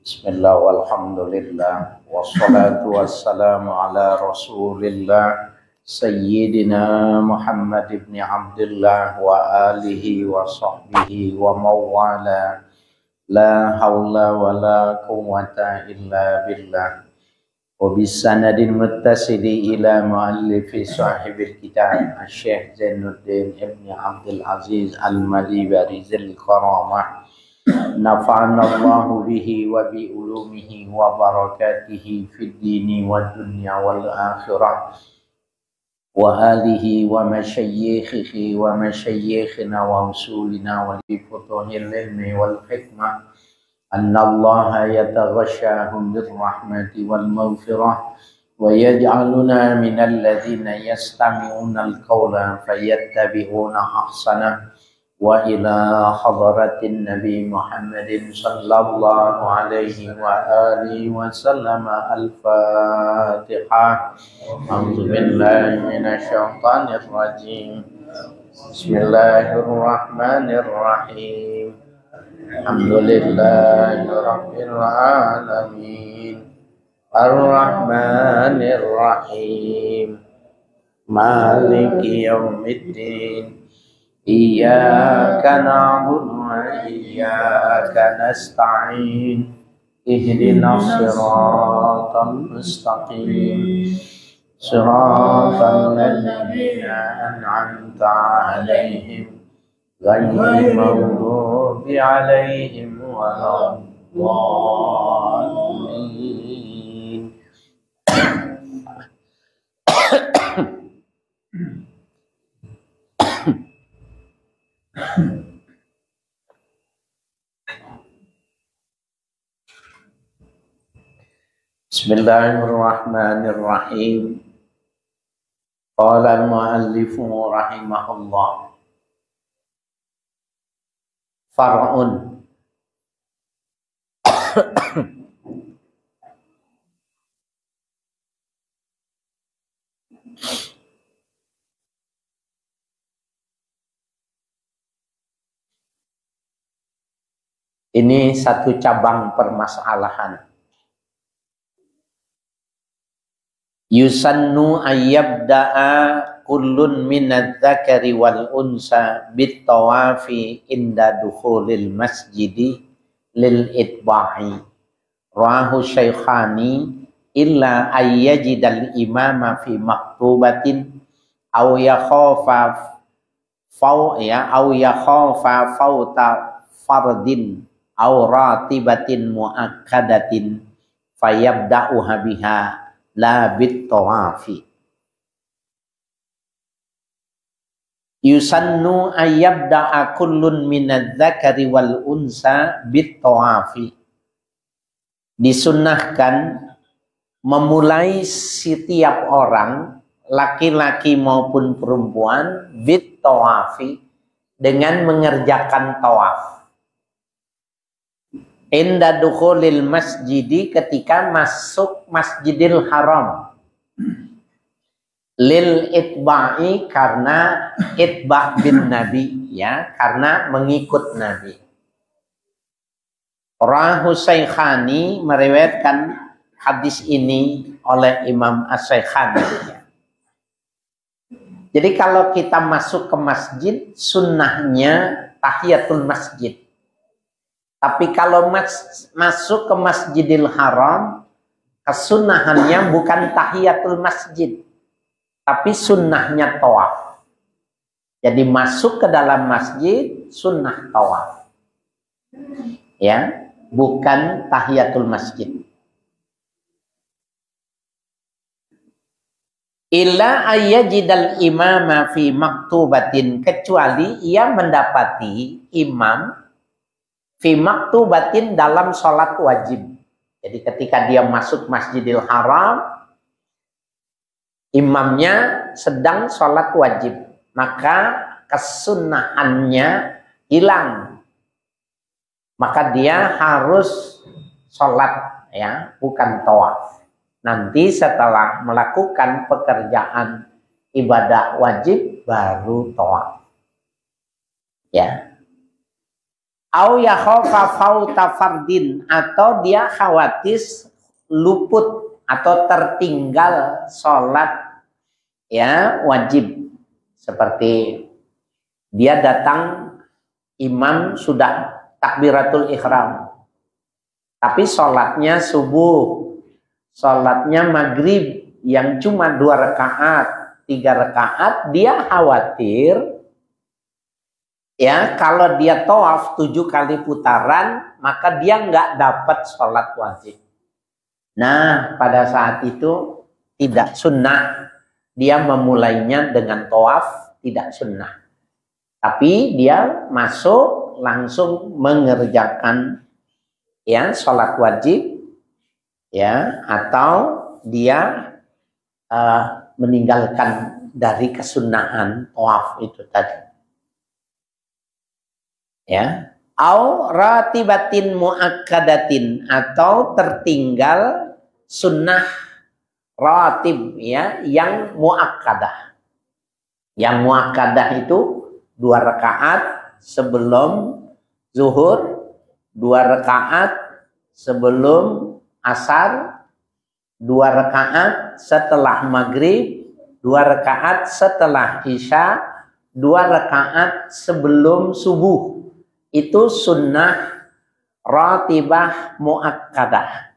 Bismillah walhamdulillah wassalatu wassalamu ala rasulillah Sayyidina Muhammad ibn Abdullah wa alihi wa sahbihi wa mawala la hawla wa la quwwata illa billah wa bisanadin muttasili ila muallifi sahibil kitab Syekh Zainuddin ibn Abdul Aziz al-Malibari zil karamah nafa'ana Allahu bihi wa bi ulumihi wa barakatihi fid dini wad dunya wal akhirah wa alihi wa masyayikhihi wa masyayikhina wa usulina wa li futuhil ilmi wal hikmah anna Allaha yataghashahum bir rahmati wal maghfirah wa yaj'aluna minal ladzina yastami'una al-qawla fayattabi'una ahsana wa ila hadratin Nabi Muhammadin sallallahu alaihi wa alihi wa sallam al-Fatihah. A'udzu billahi minasyaitonir rajim. Bismillahirrahmanirrahim. Alhamdulillahi rabbil alamin. Ar-Rahmanir Rahim. Maliki yaumiddin. Iyyaka na'budu wa iyyaka nasta'in ihdinas siratal mustaqim siratal ladzina an'amta 'alaihim ghairil maghdubi 'alaihim waladdallin. Bismillahirrahmanirrahim. Qala al-muallifu rahimahullah. Far'un. Ini satu cabang permasalahan. Yusannu ayyabda'a kullun minadz-dzakari wal unsa bit-tawafi inda dukhulil masjidi lil itba'i. Rawahu Syaikhani illa ayyajidal imama fi maktubatin aw yakhafa fauta fardin aw ratibatin muakkadatin fayabda'uha biha la bit-tawafi. Yusannu ayyabda'a kullun minadz-dzakari wal unsa bit-tawafi. Disunnahkan memulai setiap orang, laki-laki maupun perempuan, bit-tawafi, dengan mengerjakan tawaf. Inda dukhulil masjidi, ketika masuk Masjidil Haram. Lil itba'i, karena itba' bin Nabi, ya, karena mengikut Nabi. Rawahu Syaikhani, meriwayatkan hadis ini oleh Imam As-Syekhani. Jadi kalau kita masuk ke masjid, sunnahnya tahiyatul masjid. Tapi kalau masuk ke Masjidil Haram, kesunahannya bukan tahiyatul masjid, tapi sunnahnya tawaf. Jadi masuk ke dalam masjid, sunnah tawaf. Ya, bukan tahiyatul masjid. Illa ayyajidal imama fi maktubatin, kecuali ia mendapati imam fi maktubatin, dalam sholat wajib. Jadi ketika dia masuk Masjidil Haram, imamnya sedang sholat wajib, maka kesunahannya hilang. Maka dia harus sholat, ya, bukan tawaf. Nanti setelah melakukan pekerjaan ibadah wajib baru tawaf. Ya. Au yakhafa fauta fardin, atau dia khawatir luput atau tertinggal sholat ya wajib. Seperti dia datang, imam sudah takbiratul ihram, tapi sholatnya subuh, sholatnya maghrib yang cuma 2 rakaat, 3 rakaat, dia khawatir ya kalau dia tawaf 7 kali putaran, maka dia nggak dapat sholat wajib. Nah, pada saat itu tidak sunnah dia memulainya dengan tawaf, tidak sunnah. Tapi dia masuk langsung mengerjakan ya sholat wajib ya, atau dia meninggalkan dari kesunnahan tawaf itu tadi. Ya, au ratibatin muakkadatin, atau tertinggal sunnah ratib ya yang muakkadah. Yang muakkadah itu 2 rakaat sebelum zuhur, 2 rakaat sebelum asar, 2 rakaat setelah maghrib, 2 rakaat setelah isya, 2 rakaat sebelum subuh. Itu sunnah ratibah muakkadah.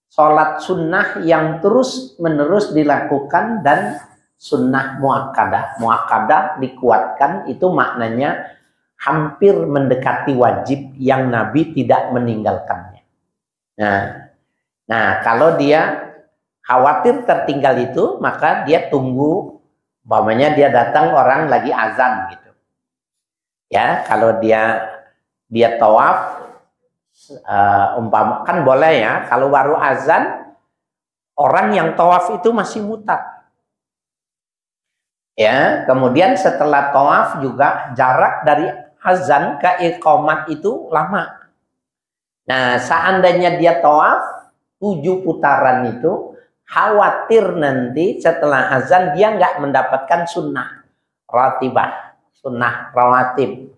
Sholat sunnah yang terus menerus dilakukan dan sunnah muakkadah. Muakkadah dikuatkan, itu maknanya hampir mendekati wajib yang Nabi tidak meninggalkannya. Nah, kalau dia khawatir tertinggal itu, maka dia tunggu, umpamanya dia datang orang lagi azan gitu. Ya, kalau dia tawaf, umpama kan boleh ya, kalau baru azan orang yang tawaf itu masih mutar. Ya, kemudian setelah tawaf juga jarak dari azan ke iqamat itu lama. Nah, seandainya dia tawaf 7 putaran itu, khawatir nanti setelah azan dia nggak mendapatkan sunnah ratibah, sunnah rawatib.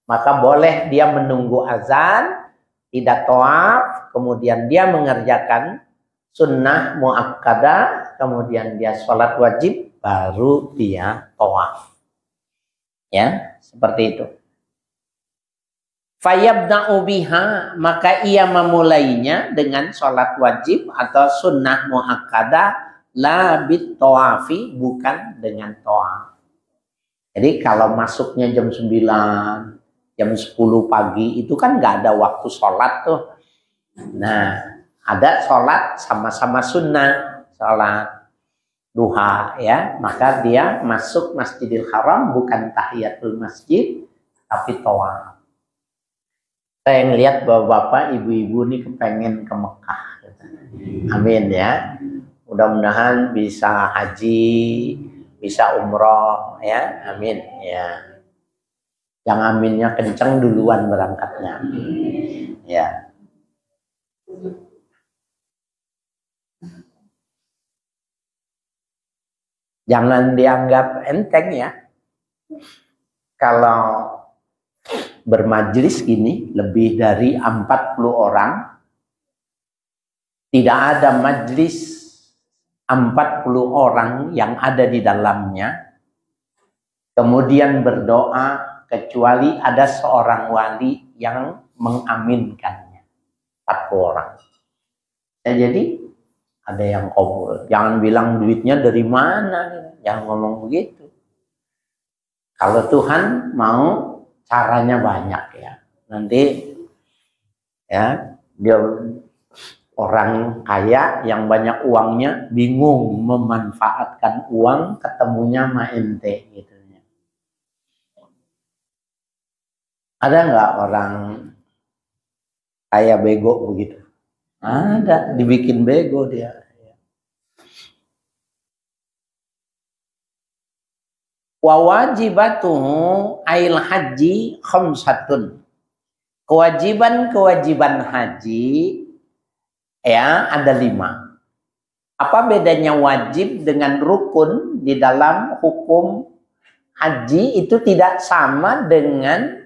Maka boleh dia menunggu azan, tidak tawaf, kemudian dia mengerjakan sunnah muakkadah, kemudian dia sholat wajib, baru dia tawaf. Ya, seperti itu. Fayabda'u biha, maka ia memulainya dengan sholat wajib atau sunnah muakkadah, la bit tawafi, bukan dengan tawaf. Jadi kalau masuknya jam 9, jam 10 pagi itu kan nggak ada waktu sholat tuh. Nah, ada sholat sama-sama sunnah, sholat duha ya, maka dia masuk Masjidil Haram bukan tahiyatul masjid, tapi tawaf. Saya ngelihat bapak-bapak, ibu-ibu nih kepengen ke Mekah. Amin ya. Mudah-mudahan bisa haji, bisa umroh ya. Amin ya. Yang aminnya kenceng duluan berangkatnya. Ya. Jangan dianggap enteng ya. Kalau bermajlis gini lebih dari 40 orang, tidak ada majlis 40 orang yang ada di dalamnya, kemudian berdoa, kecuali ada seorang wali yang mengaminkannya. 40 orang. Ya, jadi ada yang kabul. Jangan bilang duitnya dari mana. Jangan ngomong begitu. Kalau Tuhan mau, caranya banyak ya. Nanti ya, dia orang kaya yang banyak uangnya bingung memanfaatkan uang, ketemunya sama ente gitu. Ada nggak orang kaya bego begitu? Ada, dibikin bego dia. Wa wajibatuhu ail haji khamsatun. Kewajiban haji ya ada 5. Apa bedanya wajib dengan rukun di dalam hukum haji? Itu tidak sama dengan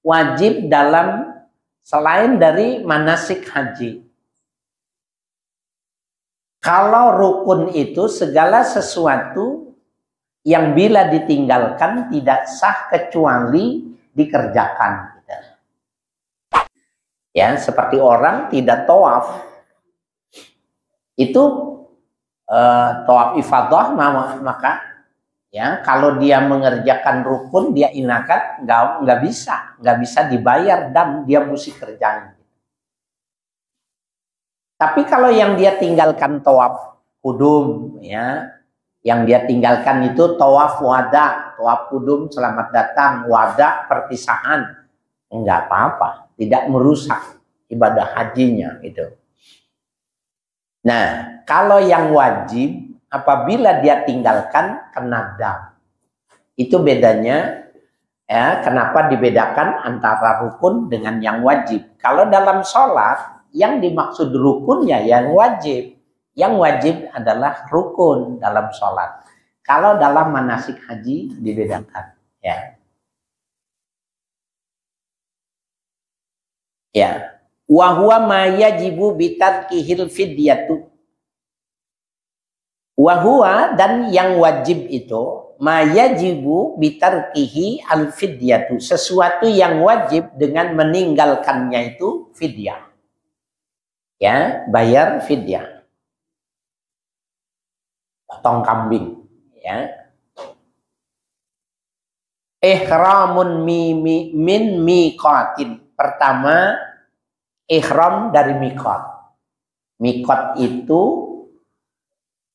wajib dalam selain dari manasik haji. Kalau rukun itu segala sesuatu yang bila ditinggalkan tidak sah kecuali dikerjakan. Ya, seperti orang tidak tawaf. Itu tawaf ifadah, maka ya kalau dia mengerjakan rukun dia inakat nggak bisa dibayar dan dia mesti kerjain. Tapi kalau yang dia tinggalkan tawaf kudum, ya, yang dia tinggalkan itu tawaf wada, tawaf kudum selamat datang, wada perpisahan, enggak apa-apa, tidak merusak ibadah hajinya itu. Nah, kalau yang wajib apabila dia tinggalkan kena dam. Itu bedanya, ya, kenapa dibedakan antara rukun dengan yang wajib. Kalau dalam sholat yang dimaksud rukunnya yang wajib. Yang wajib adalah rukun dalam sholat. Kalau dalam manasik haji dibedakan. Ya. Ya. Wa huwa ma yajibu bitarkihil fidyatu. Wa huwa, dan yang wajib itu ma yajibu bitarkihi al fidyatu. Sesuatu yang wajib dengan meninggalkannya itu fidyah. Ya, bayar fidyah. Potong kambing, ya. Ihramun min miqatin. Pertama, ihram dari miqat. Miqat itu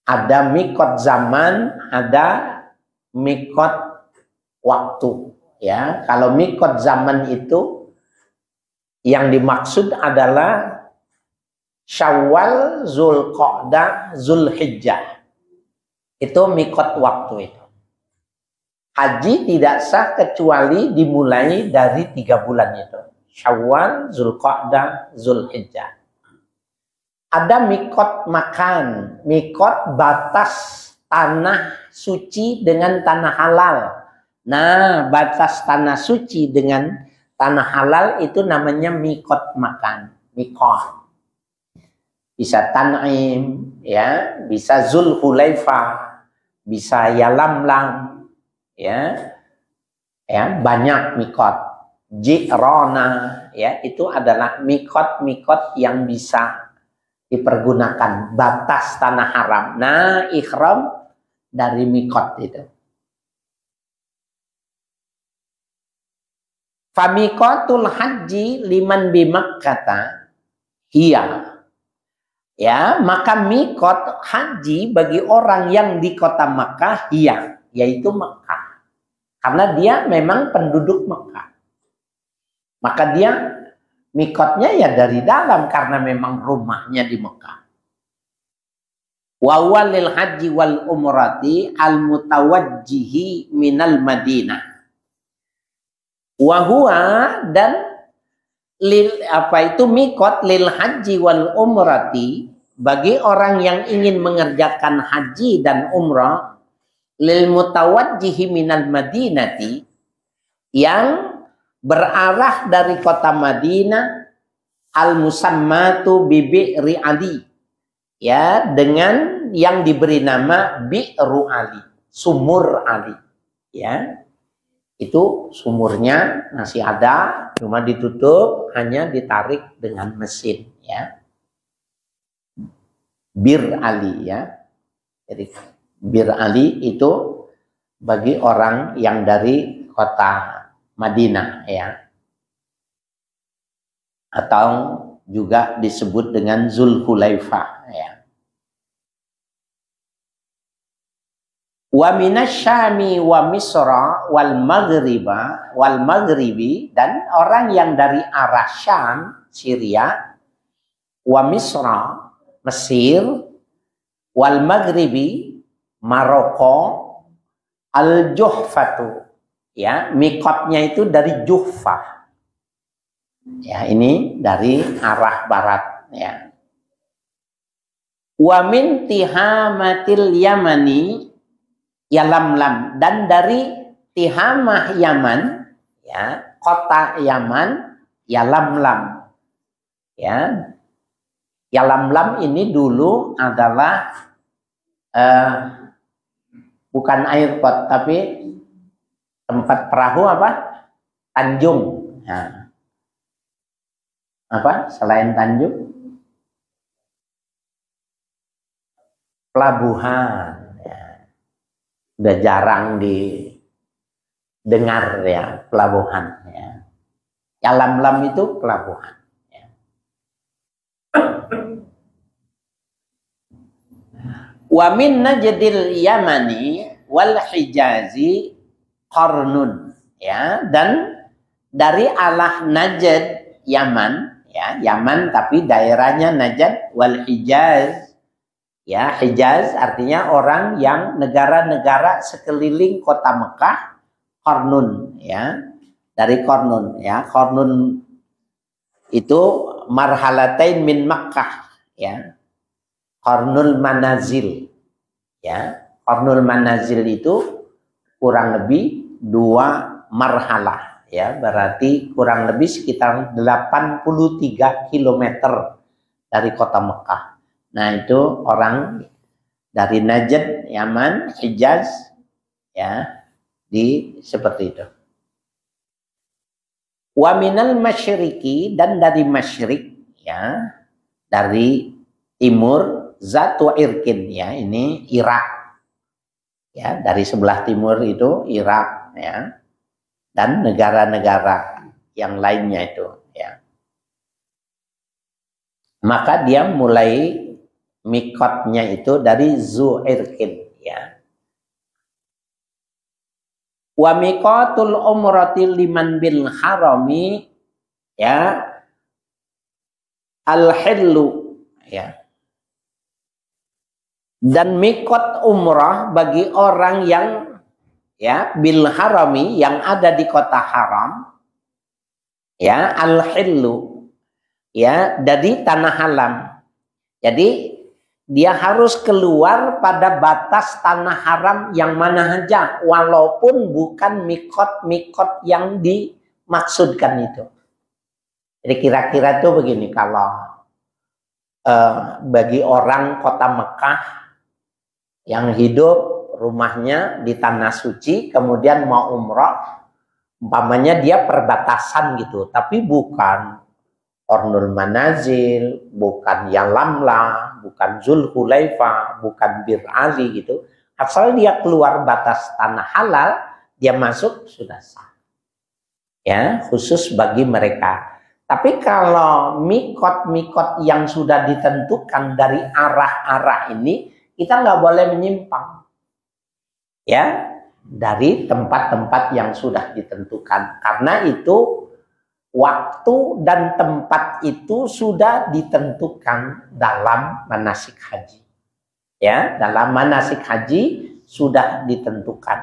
ada miqat zaman, ada miqat waktu. Ya, kalau miqat zaman itu yang dimaksud adalah Syawal, Zulqa'dah, Zulhijjah. Itu miqat waktu itu. Haji tidak sah kecuali dimulai dari 3 bulan itu. Syawal, Zulqa'dah, Zulhijjah. Ada mikot makan, mikot batas tanah suci dengan tanah halal. Nah, batas tanah suci dengan tanah halal itu namanya mikot makan, mikot. Bisa Tan'im, ya, bisa Zulhulaifah, bisa Yalamlam, ya, ya, banyak mikot. Ji'rona, ya, itu adalah mikot-mikot yang bisa dipergunakan, batas tanah haram. Nah, ihram dari mikot itu. Famikotul haji liman bimakkata hiya. Ya, maka mikot haji bagi orang yang di kota Makkah hiya, yaitu Makkah. Karena dia memang penduduk Makkah. Maka dia mikotnya ya dari dalam karena memang rumahnya di Mekah. Wa walil haji wal umrati al mutawajjihi minal Madinah. Wa huwa, dan mikot lil haji wal umrati bagi orang yang ingin mengerjakan haji dan umrah, lil mutawajjihi minal Madinati, yang berarah dari kota Madinah, al-musammatu bi Bi'ri Ali, ya, dengan yang diberi nama Bi'ru Ali, sumur Ali, ya. Itu sumurnya masih ada, cuma ditutup, hanya ditarik dengan mesin, ya. Bir Ali, ya. Jadi Bir Ali itu bagi orang yang dari kota Madinah, ya, atau juga disebut dengan Zulhulaifah, ya. Wa minasyami wa misra wal maghribi, dan orang yang dari arah Syam, Syria, wa misra, Mesir, wal maghribi, Maroko, al Juhfatu, ya, mikotnya itu dari Juhfah, ya, ini dari arah barat, ya. Wa min tihamatil yamani Yalamlam, dan dari Tihamah Yaman, ya, kota Yaman, Yalamlam. Ya. Yalamlam ini dulu adalah bukan air pot, tapi tempat perahu apa? Tanjung. Nah, apa selain Tanjung? Pelabuhan. Ya. Udah jarang didengar ya pelabuhan. Ya. Yalamlam itu pelabuhan. Ya. Wa min najdil yamani wal hijazi qarnun. Ya, dan dari alah Najd Yaman, ya, Yaman tapi daerahnya Najd wal Hijaz. Ya, Hijaz artinya orang yang negara-negara sekeliling kota Mekah, qarnun, ya. Dari qarnun, ya. Qarnun itu marhalatain min Makkah, ya. Qarnul manazil. Ya, qarnul manazil itu kurang lebih 2 marhalah, ya, berarti kurang lebih sekitar 83 km dari kota Mekah. Nah, itu orang dari Najd, Yaman, Hijaz, ya, seperti itu. Wa minal masyriqi, dan dari masyrik, ya, dari timur, Zatu Irkin, ya, ini Irak. Ya, dari sebelah timur itu Irak, ya. Dan negara-negara yang lainnya itu, ya. Maka dia mulai mikotnya itu dari Zu'irkin, ya. Wa mikotul umrati liman bil harami, ya, al-hillu, ya. Dan mikot umrah bagi orang yang, ya, bil harami, yang ada di kota haram, ya, al-hillu, ya, dari tanah haram. Jadi dia harus keluar pada batas tanah haram yang mana saja, walaupun bukan mikot-mikot yang dimaksudkan itu. Jadi kira-kira itu begini, kalau bagi orang kota Mekah yang hidup rumahnya di tanah suci, kemudian mau umroh, umpamanya dia perbatasan gitu, tapi bukan Qarnul Manazil, bukan Yalamla, bukan Zulhulaifa, bukan Bir Ali gitu. Asal dia keluar batas tanah halal, dia masuk sudah sah. Ya, khusus bagi mereka. Tapi kalau mikot-mikot yang sudah ditentukan dari arah-arah ini, kita nggak boleh menyimpang, ya, dari tempat-tempat yang sudah ditentukan, karena itu waktu dan tempat itu sudah ditentukan dalam manasik haji, ya, dalam manasik haji sudah ditentukan.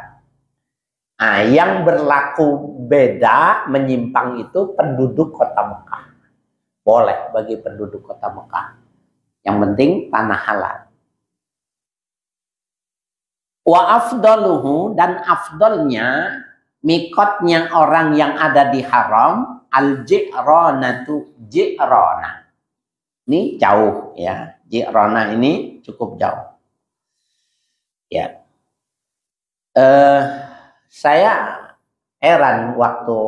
Nah, yang berlaku beda menyimpang itu penduduk kota Mekah, boleh bagi penduduk kota Mekah, yang penting tanah halal. Wa afdaluhu, dan afdalnya mikotnya orang yang ada di haram, al-Ji'ranatu, Ji'rana. Ini jauh, ya. Ji'rana ini cukup jauh. Ya. Saya heran waktu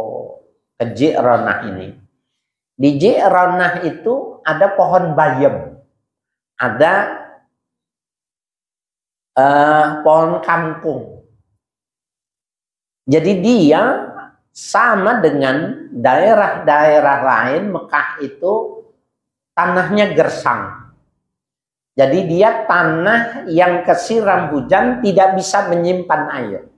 ke Ji'rana ini. Di Ji'rana itu ada pohon bayam, ada pohon kangkung. Jadi dia sama dengan daerah-daerah lain, Mekah itu tanahnya gersang. Jadi dia tanah yang kesiram hujan, tidak bisa menyimpan air.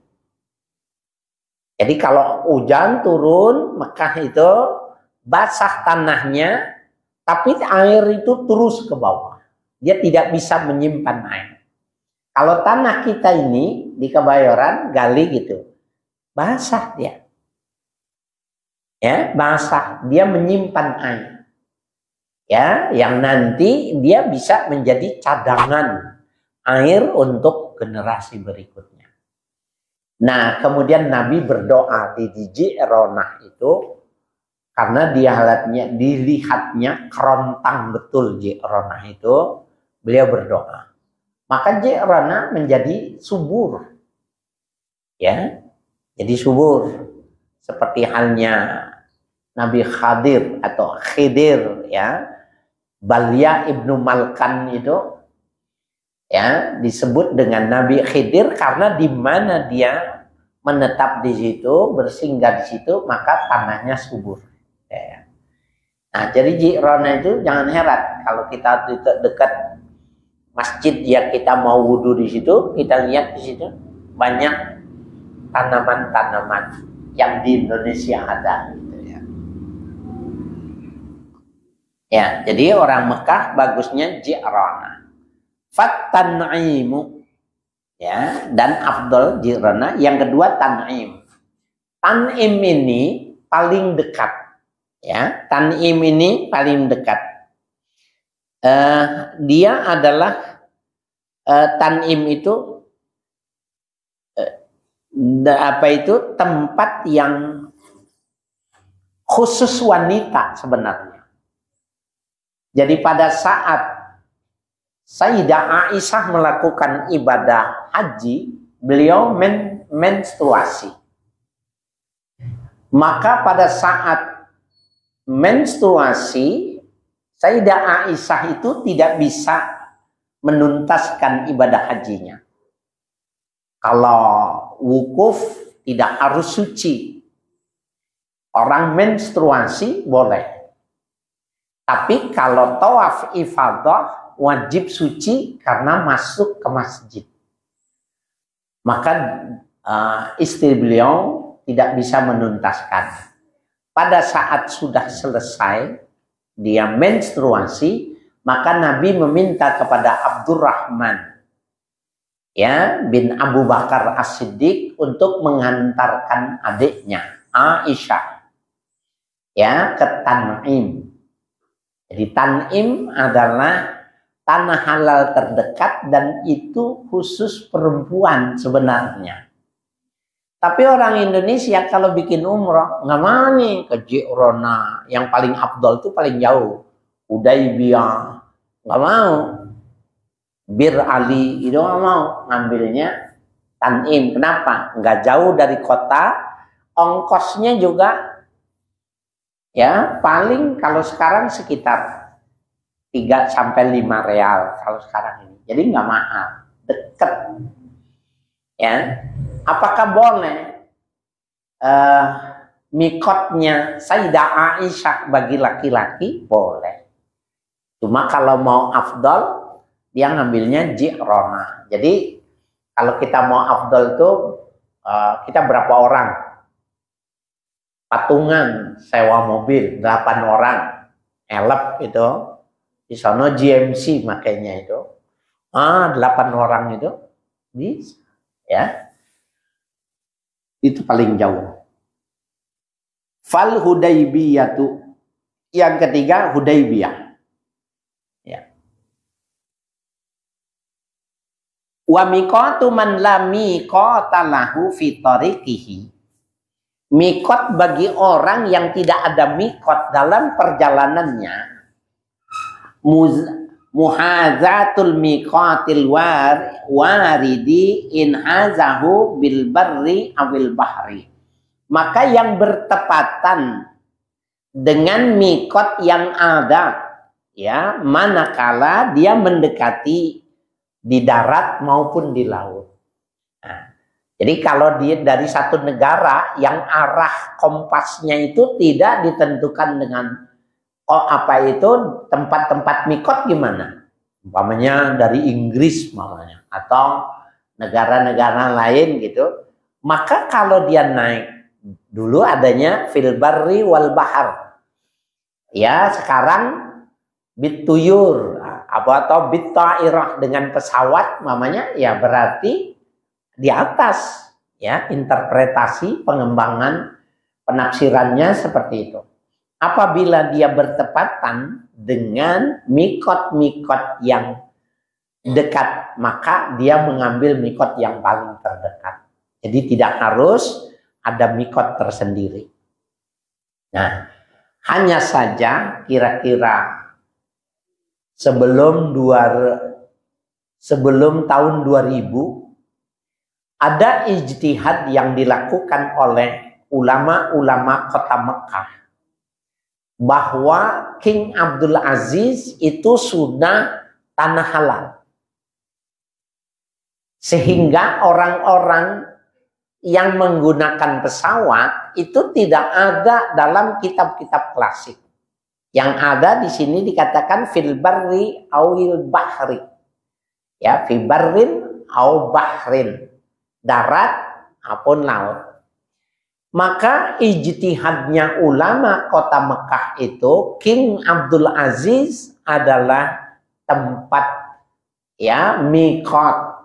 Jadi kalau hujan turun, Mekah itu basah tanahnya, tapi air itu terus ke bawah. Dia tidak bisa menyimpan air. Kalau tanah kita ini di Kebayoran, gali gitu, basah dia. Ya, basah, dia menyimpan air. Ya, yang nanti dia bisa menjadi cadangan air untuk generasi berikutnya. Nah, kemudian Nabi berdoa di Ji'ronah itu, karena dilihatnya kerontang betul Ji'ronah itu, beliau berdoa. Maka Ji'ronah menjadi subur. Ya, jadi subur. Seperti halnya Nabi Khadir atau Khidir, ya. Balya ibnu Malkan itu, ya, disebut dengan Nabi Khidir karena di mana dia menetap di situ, bersinggah di situ, maka tanahnya subur. Ya. Nah, jadi Ji'ronah itu jangan heran kalau kita dekat masjid yang kita mau wudhu di situ, kita lihat di situ banyak tanaman-tanaman yang di Indonesia ada. Gitu ya. Ya, jadi orang Mekah bagusnya Ji'ronah. Fat-tan'imu, ya, dan afdol Ji'ronah. Yang kedua Tan'im. Tan'im ini paling dekat, ya. Tan'im ini paling dekat. Dia adalah Tan'im itu tempat yang khusus wanita sebenarnya. Jadi pada saat Sayyidah Aisyah melakukan ibadah haji, beliau menstruasi. Maka pada saat menstruasi, Sayyidah Aisyah itu tidak bisa menuntaskan ibadah hajinya. Kalau wukuf tidak harus suci. Orang menstruasi boleh. Tapi kalau tawaf ifadah wajib suci karena masuk ke masjid. Maka istri beliau tidak bisa menuntaskan. Pada saat sudah selesai dia menstruasi, maka Nabi meminta kepada Abdurrahman, ya, bin Abu Bakar As-Siddiq untuk mengantarkan adiknya Aisyah, ya, ke Tan'im. Jadi Tan'im adalah tanah halal terdekat dan itu khusus perempuan sebenarnya. Tapi orang Indonesia kalau bikin umroh nggak mau nih ke Ji'ronah, yang paling afdol itu paling jauh, Hudaybiyah, nggak mau. Bir Ali itu nggak mau, ngambilnya Tan'im. Kenapa? Nggak jauh dari kota, ongkosnya juga, ya, paling kalau sekarang sekitar 3 sampai 5 real kalau sekarang ini. Jadi nggak mahal, deket. Ya, apakah boleh mikotnya Sayyidah Aisyah bagi laki-laki? Boleh. Cuma kalau mau afdol, dia ngambilnya Ji'ronah. Jadi kalau kita mau afdol itu kita berapa orang? Patungan sewa mobil 8 orang, elep itu. Di sana GMC makanya itu. 8 orang itu bisa, ya. Itu paling jauh. Fal Hudaybiyatu. Yang ketiga Hudaybiyah. Ya. Wa miqatu man la miqata lahu fi tariqihi. Miqat bagi orang yang tidak ada miqat dalam perjalanannya. Muhazatul miqatil waridi in hazahu bil barri awil bahri. Maka yang bertepatan dengan miqat yang ada, ya, manakala dia mendekati di darat maupun di laut. Nah, jadi kalau dia dari satu negara yang arah kompasnya itu tidak ditentukan dengan tempat-tempat mikot gimana? Umpamanya dari Inggris umpamanya atau negara-negara lain gitu. Maka kalau dia naik, dulu adanya fil barri wal bahar. Ya, sekarang bituyur atau bittairah dengan pesawat umpamanya, ya berarti di atas, ya, interpretasi pengembangan penafsirannya seperti itu. Apabila dia bertepatan dengan mikot-mikot yang dekat, maka dia mengambil mikot yang paling terdekat. Jadi tidak harus ada mikot tersendiri. Nah, Hanya saja kira-kira sebelum tahun 2000 ada ijtihad yang dilakukan oleh ulama-ulama kota Mekah bahwa King Abdul Aziz itu sudah tanah halal. Sehingga orang-orang yang menggunakan pesawat itu tidak ada dalam kitab-kitab klasik. Yang ada di sini dikatakan fil barri awil bahri. Ya, fi barrin aw bahrin. Darat maupun laut. Maka ijtihadnya ulama kota Mekah itu King Abdul Aziz adalah tempat ya miqat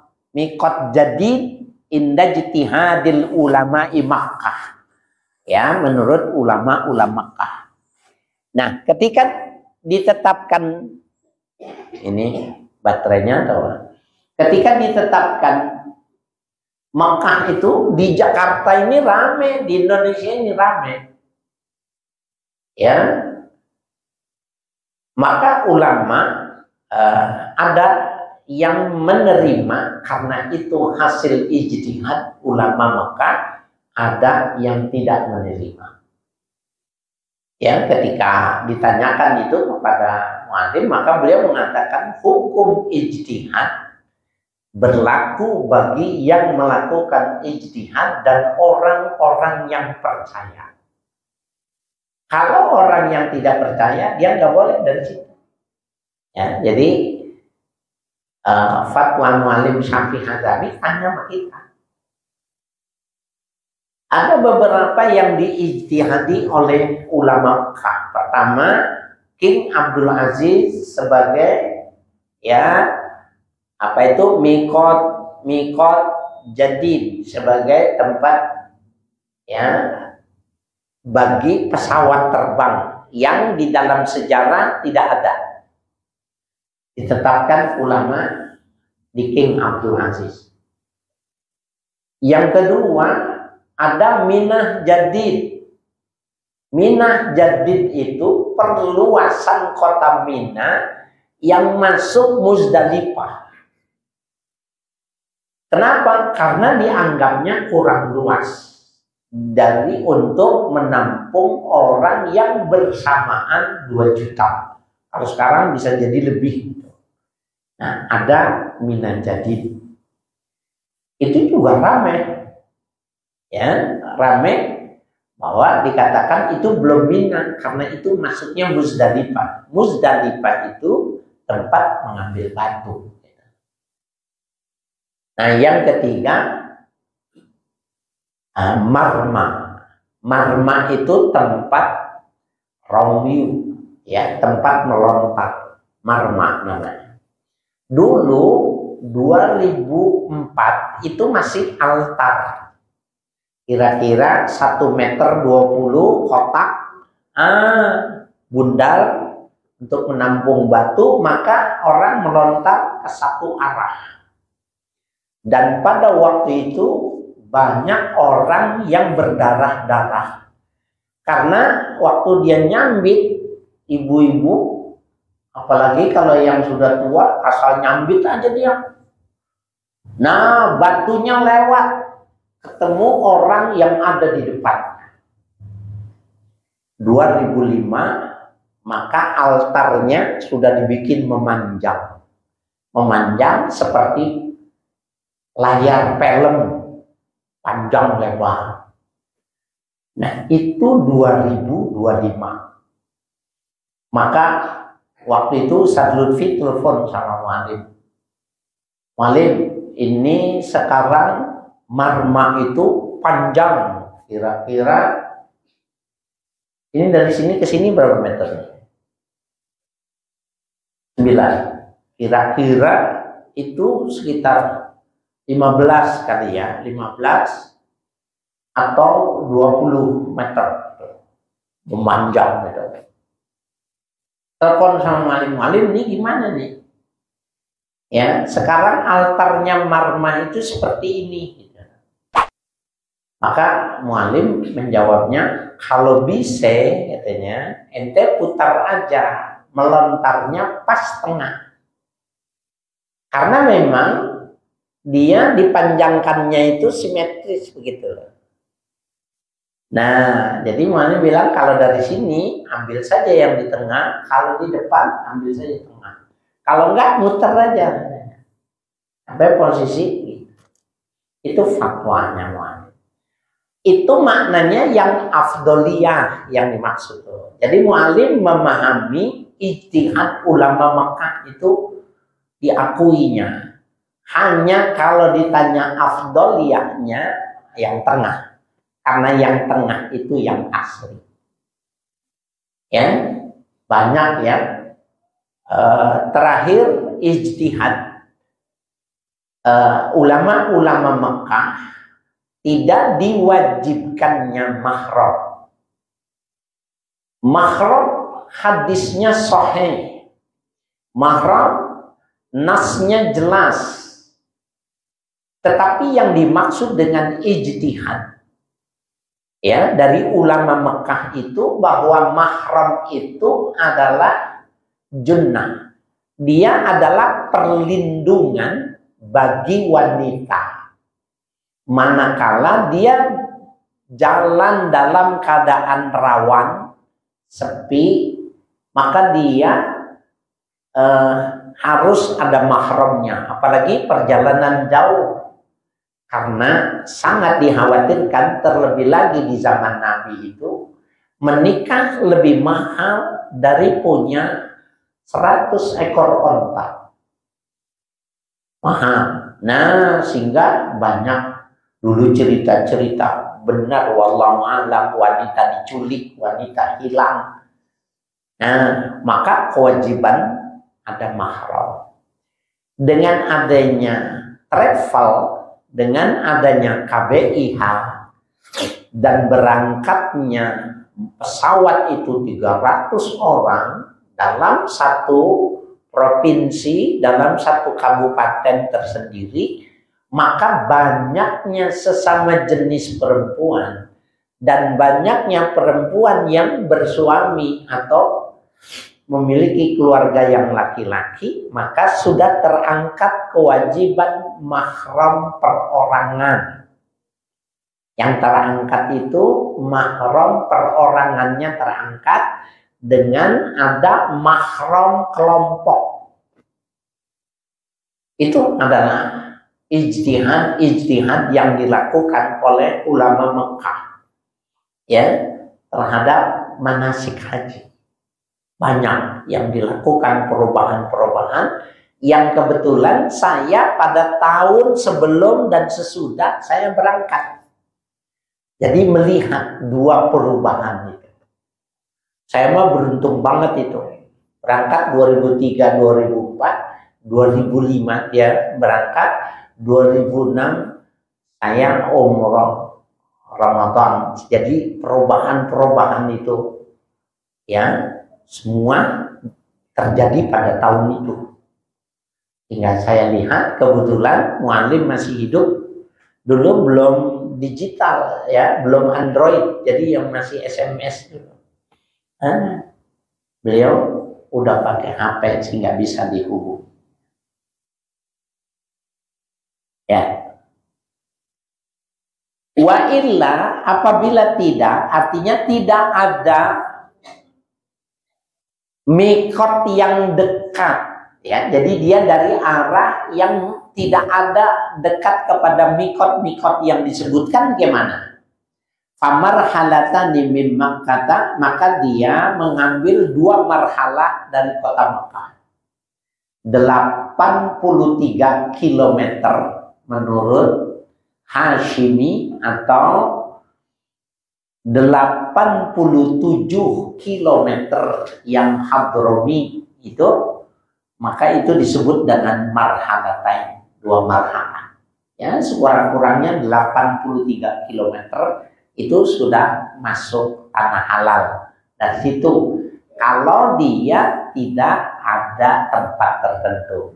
jadid inda ijtihadil ulama Makkah. Ya, menurut ulama-ulama Makkah. Nah, ketika ditetapkan ini baterainya atau ketika ditetapkan Makkah itu di Jakarta ini rame, di Indonesia ini rame. Ya. Maka ulama ada yang menerima karena itu hasil ijtihad ulama Mekah, ada yang tidak menerima. Ya, ketika ditanyakan itu kepada muadzin, maka beliau mengatakan hukum ijtihad berlaku bagi yang melakukan ijtihad dan orang-orang yang percaya. Kalau orang yang tidak percaya, dia nggak boleh dari situ. Ya, jadi fatwa Muallim Syafi'i Hadzali hanya sama kita. Ada beberapa yang diijtihadi oleh ulama Mekah. Pertama, King Abdul Aziz sebagai ya apa itu miqat jadid, sebagai tempat ya bagi pesawat terbang yang di dalam sejarah tidak ada. Ditetapkan ulama di King Abdul Aziz. Yang kedua, ada Minah Jadid. Minah Jadid itu perluasan kota Mina yang masuk Muzdalifah. Kenapa? Karena dianggapnya kurang luas dari untuk menampung orang yang bersamaan 2 juta. Kalau sekarang bisa jadi lebih. Nah, ada Mina Jadid. Itu juga ramai. Ya, ramai bahwa dikatakan itu belum Mina karena itu masuknya Muzdalifah. Muzdalifah itu tempat mengambil batu. Nah, yang ketiga Marma. Marma itu tempat Romyu, ya, tempat melontar. Marma namanya. Dulu 2004 itu masih altar. Kira-kira 1,20 meter kotak bundar untuk menampung batu, maka orang melontar ke satu arah. Dan pada waktu itu banyak orang yang berdarah-darah. Karena waktu dia nyambit, ibu-ibu, apalagi kalau yang sudah tua, asal nyambit aja dia. Nah, batunya lewat, ketemu orang yang ada di depan. 2005, maka altarnya sudah dibikin memanjang. Memanjang seperti layar film, panjang lebar. Nah, itu 2025. Maka waktu itu Ustaz Lutfi telepon sama Muallim. Muallim, ini sekarang Marma itu panjang, kira-kira ini dari sini ke sini berapa meter? 9. Kira-kira itu sekitar 15 kali ya, 15 atau 20 meter. Memanjang gitu. Telepon sama Muallim, ini gimana nih? Ya, sekarang altarnya Marma itu seperti ini. Maka Muallim menjawabnya, kalau bisa katanya ente putar aja, melontarnya pas tengah. Karena memang dia dipanjangkannya itu simetris begitu. Nah, jadi Mu'alim bilang kalau dari sini ambil saja yang di tengah, kalau di depan ambil saja di tengah. Kalau enggak muter aja. Sampai posisi itu fatwanya Mu'alim. Itu maknanya yang afdoliyah yang dimaksud. Jadi Mu'alim memahami ijtihad ulama Mekah itu diakuinya. Hanya kalau ditanya afdoliyahnya yang tengah. Karena yang tengah itu yang asli. Ya, banyak ya. Terakhir ijtihad ulama-ulama Mekah tidak diwajibkannya mahram. Mahram hadisnya sahih. Mahram nasnya jelas. Tetapi yang dimaksud dengan ijtihad ya dari ulama Mekah itu bahwa mahram itu adalah junnah. Dia adalah perlindungan bagi wanita. Manakala dia jalan dalam keadaan rawan, sepi, maka dia harus ada mahramnya. Apalagi perjalanan jauh. Karena sangat dikhawatirkan terlebih lagi di zaman Nabi itu menikah lebih mahal dari punya 100 ekor onta. Mahal. Nah, sehingga banyak dulu cerita-cerita benar wallahu a'lam wanita diculik, wanita hilang. Nah, maka kewajiban ada mahram. Dengan adanya travel, dengan adanya KBIH dan berangkatnya pesawat itu 300 orang dalam satu provinsi, dalam satu kabupaten tersendiri, maka banyaknya sesama jenis perempuan dan banyaknya perempuan yang bersuami atau memiliki keluarga yang laki-laki, maka sudah terangkat kewajiban mahram perorangan. Yang terangkat itu mahram perorangannya terangkat dengan ada mahram kelompok. Itu adalah ijtihad yang dilakukan oleh ulama Mekah ya terhadap manasik haji. Banyak yang dilakukan perubahan-perubahan yang kebetulan saya pada tahun sebelum dan sesudah saya berangkat. Jadi melihat dua perubahan itu. Saya mah beruntung banget itu. Berangkat 2003, 2004, 2005 dia berangkat, 2006 saya umroh Ramadan. Jadi perubahan-perubahan itu ya semua terjadi pada tahun itu. Hingga saya lihat kebetulan Mu'alim masih hidup. Dulu belum digital ya, belum Android. Jadi yang masih SMS dulu. Beliau udah pakai HP sehingga bisa dihubungi. Ya. Wa illa apabila tidak, artinya tidak ada mikot yang dekat ya, jadi dia dari arah yang tidak ada dekat kepada mikot yang disebutkan gimana? Famarhalatani min Makkah, maka dia mengambil 2 marhalah dari kota Makkah. 83 km menurut Hashimi atau 87 km yang Hadrami itu, maka itu disebut dengan marhalatain, 2 marhalah. Ya, sekurang-kurangnya 83 km itu sudah masuk tanah halal. Dari situ, kalau dia tidak ada tempat tertentu.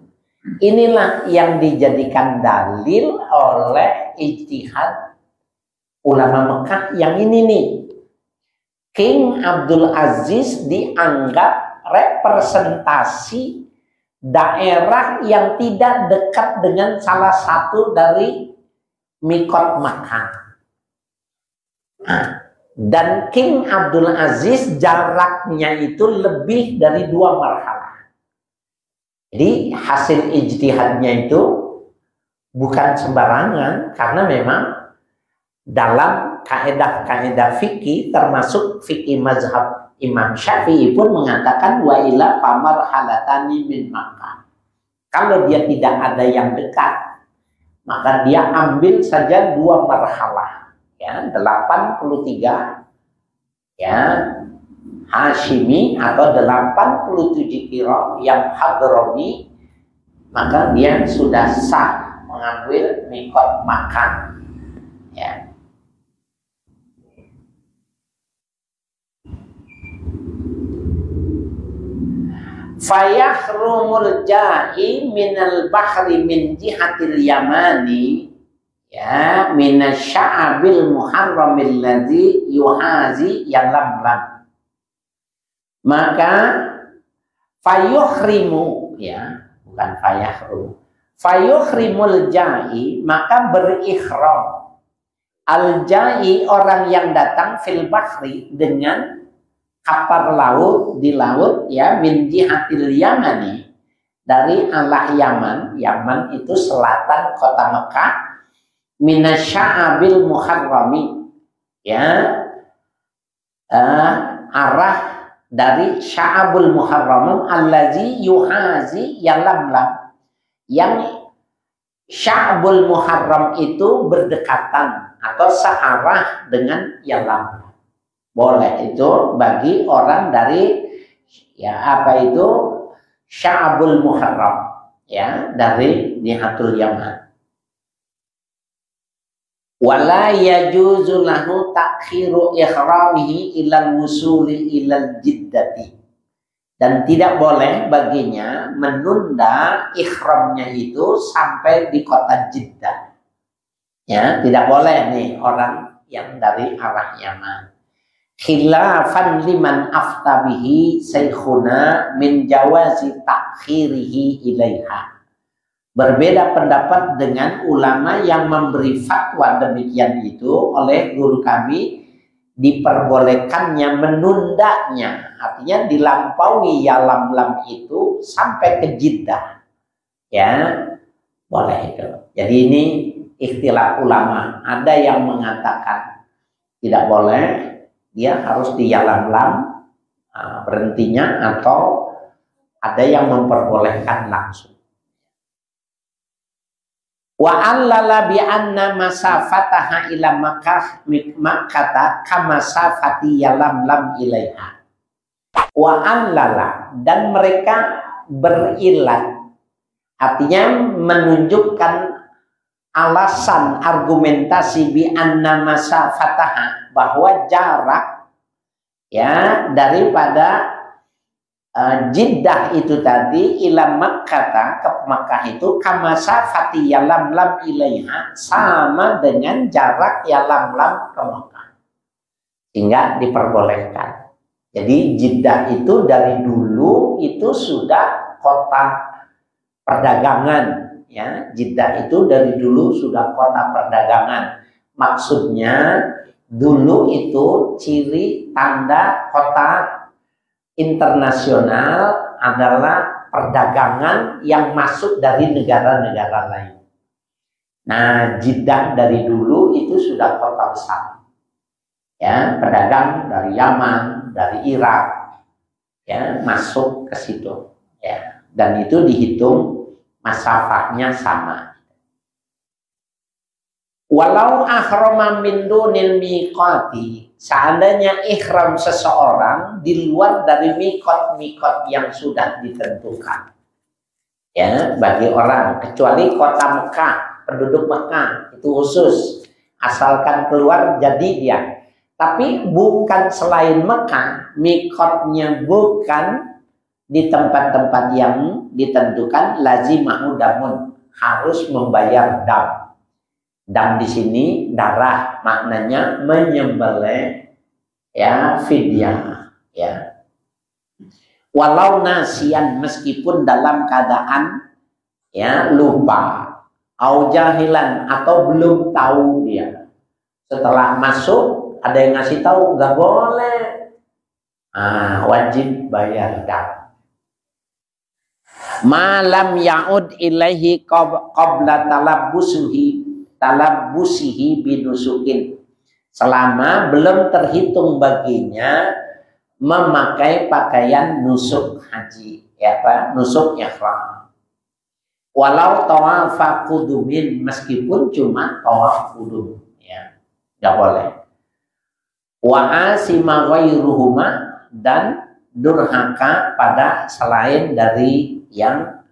Inilah yang dijadikan dalil oleh ijtihad ulama Mekah yang ini nih. King Abdul Aziz dianggap representasi daerah yang tidak dekat dengan salah satu dari mikot Makkah. Dan King Abdul Aziz jaraknya itu lebih dari 2 marhalah. Jadi hasil ijtihadnya itu bukan sembarangan, karena memang dalam kaedah-kaedah fikih termasuk fikih mazhab Imam Syafi'i pun mengatakan wa ila famar halatani min Makkah. Kalau dia tidak ada yang dekat, maka dia ambil saja 2 marhalah, ya 83 ya Hashimi atau 87 kilo yang Hadrami, maka dia sudah sah mengambil mikot Makkah, ya. Fayahrumul ja'i minal bahri min jihatil yamani, ya, minasya'abil muharramil ladzi yuhazi yalamlam. Maka fayuhrimu, ya, bukan fayahrum. Fayuhrimul ja'i, maka berihram. Al-ja'i, orang yang datang fil bahri, dengan kapal laut, di laut, ya, min jihatil yamani, dari arah Yaman. Yaman itu selatan kota Mekah. Minasya'abil muharrami, ya, arah dari sya'abul muharram allazi yuhazi yalamlam, yang sya'abul muharram itu berdekatan atau searah dengan yalamlam. Boleh itu bagi orang dari, ya, apa itu sya'abul muharram, ya, dari jihatul Yaman. Wala yajuzu lahu ta'khiru ihramihi ilal wusuli ilal jiddati, dan tidak boleh baginya menunda ihramnya itu sampai di kota Jeddah, ya, tidak boleh nih orang yang dari arah Yaman. Khilafan liman aftabihi saykhuna min jawazi ta'khirihi ilaiha. Berbeda pendapat dengan ulama yang memberi fatwa demikian itu oleh guru kami, diperbolehkannya menundanya, artinya dilampaui yalamlam itu sampai ke Jeddah, ya, boleh itu. Jadi ini ikhtilaf ulama. Ada yang mengatakan tidak boleh, dia harus di yalamlam berhentinya, atau ada yang memperbolehkan langsung. Wa allala bi anna masafataha ila Makkah kama safati yalamlam ilaiha. Wa allala, dan mereka berilat, artinya menunjukkan alasan argumentasi bi anna masafataha, bahwa jarak, ya, daripada Jeddah itu tadi ila Makkah, ke Makkah itu kama safati yalamlam ilaiha, sama dengan jarak yalamlam ke Makkah, sehingga diperbolehkan. Jadi Jeddah itu dari dulu itu sudah kota perdagangan, ya. Jeddah itu dari dulu sudah kota perdagangan. Maksudnya dulu itu ciri tanda kota internasional adalah perdagangan yang masuk dari negara-negara lain. Nah, Jeddah dari dulu itu sudah kota besar, ya, pedagang dari Yaman, dari Irak, ya, masuk ke situ, ya, dan itu dihitung masafahnya sama. Walau ahrama min dunil miqati, seandainya ihram seseorang di luar dari mikot-mikot yang sudah ditentukan, ya, bagi orang, kecuali kota Mekah, penduduk Mekah itu khusus, asalkan keluar jadi dia. Tapi bukan selain Mekah, mikotnya bukan di tempat-tempat yang ditentukan, lazimahu damun, harus membayar dam. Dam di sini darah, maknanya menyembelih, ya fidyah ya. Walau nasian, meskipun dalam keadaan ya lupa, au jahilan, atau belum tahu dia. Setelah masuk ada yang ngasih tahu nggak boleh, wajib bayar dam. Malam yaud ilaihi qabla talabbusihi binusukin, selama belum terhitung baginya memakai pakaian nusuk haji, ya apa? Nusuk ihram. Walau tawaf qudumin, meskipun cuma tawaf qudum, ya, nggak boleh. Wa asima ghairuhuma, dan durhaka pada selain dari yang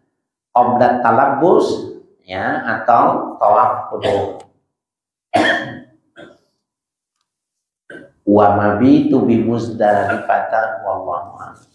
qabla talabbus, ya, atau tawaf qudum. Wa mabitu bi Muzdalifah wallahu a'lam.